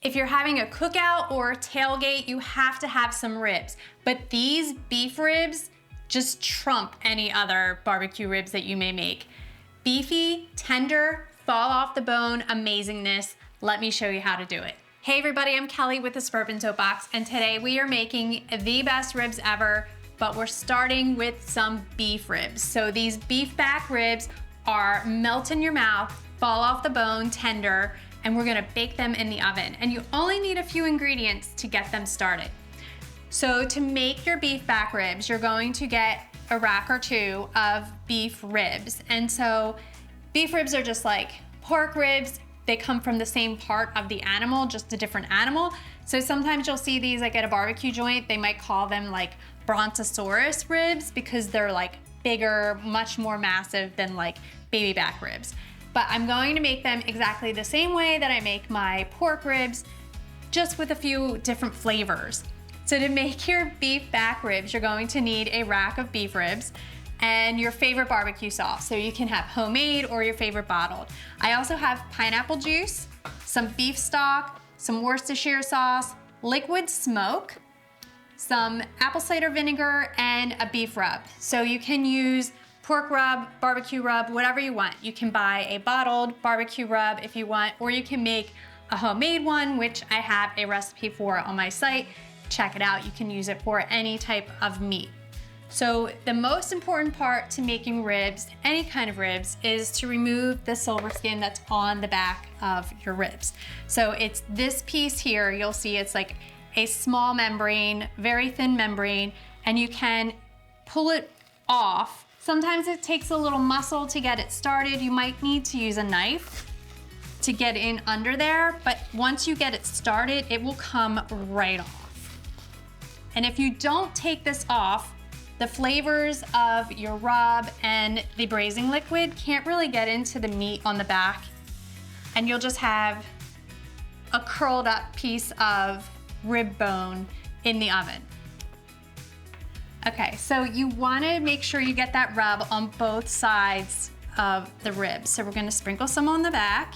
If you're having a cookout or a tailgate, you have to have some ribs. But these beef ribs just trump any other barbecue ribs that you may make. Beefy, tender, fall off the bone amazingness. Let me show you how to do it. Hey everybody, I'm Kelly with the Suburban Soapbox, and today we are making the best ribs ever, but we're starting with some beef ribs. So these beef back ribs are melt in your mouth, fall off the bone, tender, and we're gonna bake them in the oven. And you only need a few ingredients to get them started. So to make your beef back ribs, you're going to get a rack or two of beef ribs. And so beef ribs are just like pork ribs. They come from the same part of the animal, just a different animal. So sometimes you'll see these like at a barbecue joint, they might call them like brontosaurus ribs because they're like bigger, much more massive than like baby back ribs. But I'm going to make them exactly the same way that I make my pork ribs, just with a few different flavors. So to make your beef back ribs, you're going to need a rack of beef ribs and your favorite barbecue sauce. So you can have homemade or your favorite bottled. I also have pineapple juice, some beef stock, some Worcestershire sauce, liquid smoke, some apple cider vinegar, and a beef rub. So you can use pork rub, barbecue rub, whatever you want. You can buy a bottled barbecue rub if you want, or you can make a homemade one, which I have a recipe for on my site. Check it out. You can use it for any type of meat. So the most important part to making ribs, any kind of ribs, is to remove the silver skin that's on the back of your ribs. So it's this piece here. You'll see it's like a small membrane, very thin membrane, and you can pull it off. Sometimes it takes a little muscle to get it started. You might need to use a knife to get in under there, but once you get it started, it will come right off. And if you don't take this off, the flavors of your rub and the braising liquid can't really get into the meat on the back, and you'll just have a curled up piece of rib bone in the oven. Okay, so you wanna make sure you get that rub on both sides of the ribs. So we're gonna sprinkle some on the back,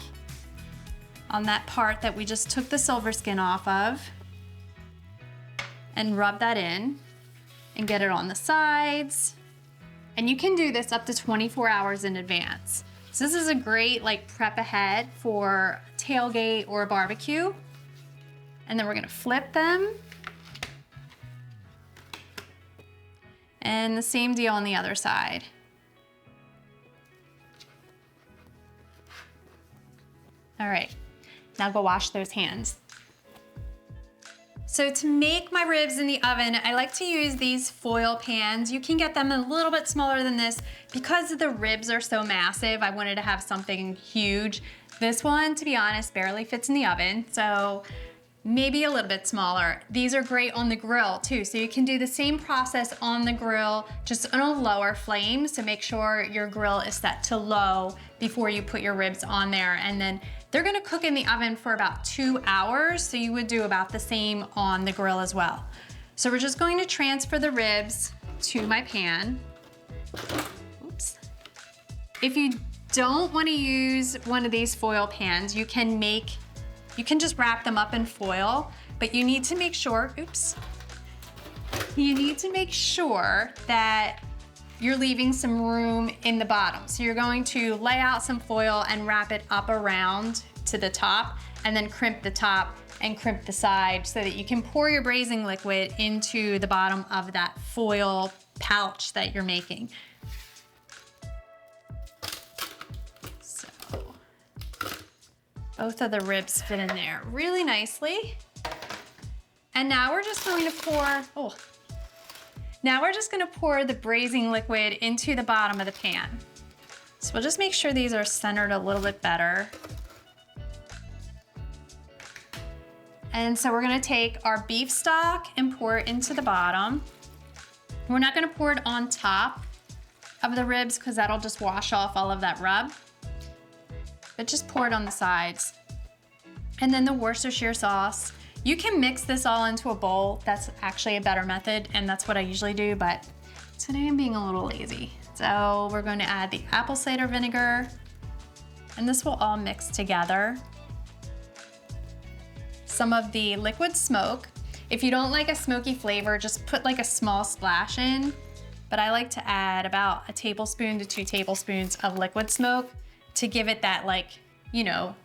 on that part that we just took the silver skin off of, and rub that in, and get it on the sides. And you can do this up to 24 hours in advance. So this is a great like prep ahead for tailgate or a barbecue. And then we're gonna flip them. And the same deal on the other side. All right, now go wash those hands. So to make my ribs in the oven, I like to use these foil pans. You can get them a little bit smaller than this. Because the ribs are so massive, I wanted to have something huge. This one, to be honest, barely fits in the oven, so maybe a little bit smaller. These are great on the grill too, so you can do the same process on the grill, just on a lower flame, so make sure your grill is set to low before you put your ribs on there, and then they're gonna cook in the oven for about 2 hours, so you would do about the same on the grill as well. So we're just going to transfer the ribs to my pan. Oops. If you don't wanna use one of these foil pans, you can just wrap them up in foil, but you need to make sure, you need to make sure that you're leaving some room in the bottom. So you're going to lay out some foil and wrap it up around to the top, and then crimp the top and crimp the side so that you can pour your braising liquid into the bottom of that foil pouch that you're making. So both of the ribs fit in there really nicely. And now we're just going to pour the braising liquid into the bottom of the pan. So we'll just make sure these are centered a little bit better. And so we're gonna take our beef stock and pour it into the bottom. We're not gonna pour it on top of the ribs because that'll just wash off all of that rub, but just pour it on the sides. And then the Worcestershire sauce. You can mix this all into a bowl. That's actually a better method, and that's what I usually do, but today I'm being a little lazy. So we're going to add the apple cider vinegar, and this will all mix together. some of the liquid smoke. If you don't like a smoky flavor, just put like a small splash in. But I like to add about a tablespoon to 2 tablespoons of liquid smoke to give it that, like, you know,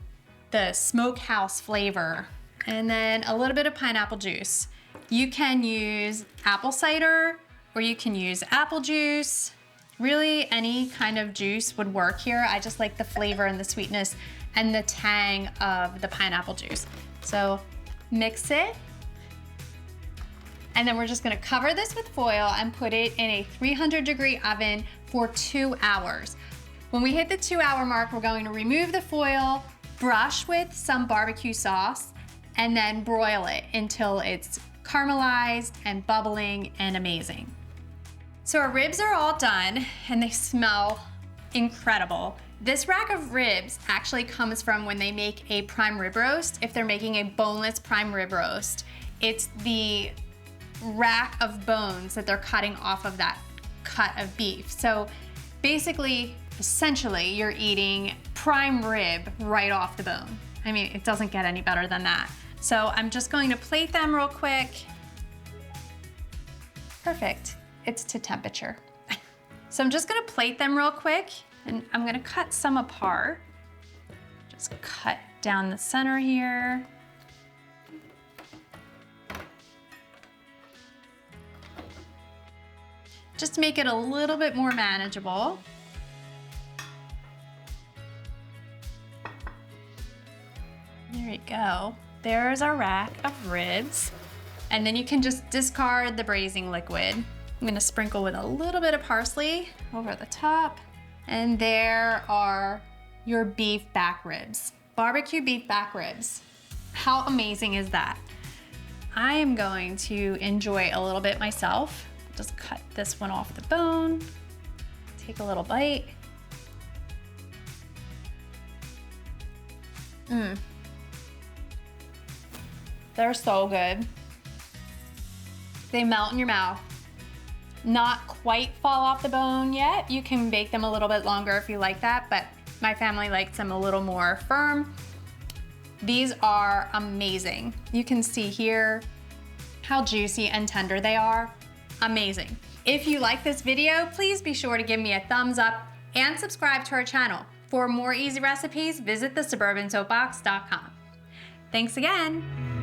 the smokehouse flavor. And then a little bit of pineapple juice. You can use apple cider or you can use apple juice. Really, any kind of juice would work here. I just like the flavor and the sweetness and the tang of the pineapple juice. So mix it. And then we're just gonna cover this with foil and put it in a 300-degree oven for 2 hours. When we hit the 2-hour mark, we're going to remove the foil, brush with some barbecue sauce, and then broil it until it's caramelized and bubbling and amazing. So our ribs are all done and they smell incredible. This rack of ribs actually comes from when they make a prime rib roast. If they're making a boneless prime rib roast, it's the rack of bones that they're cutting off of that cut of beef. So basically, essentially, you're eating prime rib right off the bone. I mean, it doesn't get any better than that. So I'm just going to plate them real quick. Perfect, it's to temperature. So I'm just gonna plate them real quick and I'm gonna cut some apart. Just cut down the center here. Just to make it a little bit more manageable. There you go. There's our rack of ribs. And then you can just discard the braising liquid. I'm gonna sprinkle with a little bit of parsley over the top. And there are your beef back ribs. BBQ beef back ribs. How amazing is that? I am going to enjoy a little bit myself. Just cut this one off the bone. Take a little bite. They're so good. They melt in your mouth. Not quite fall off the bone yet. You can bake them a little bit longer if you like that, but my family likes them a little more firm. These are amazing. You can see here how juicy and tender they are. Amazing. If you like this video, please be sure to give me a thumbs up and subscribe to our channel. For more easy recipes, visit thesuburbansoapbox.com. Thanks again.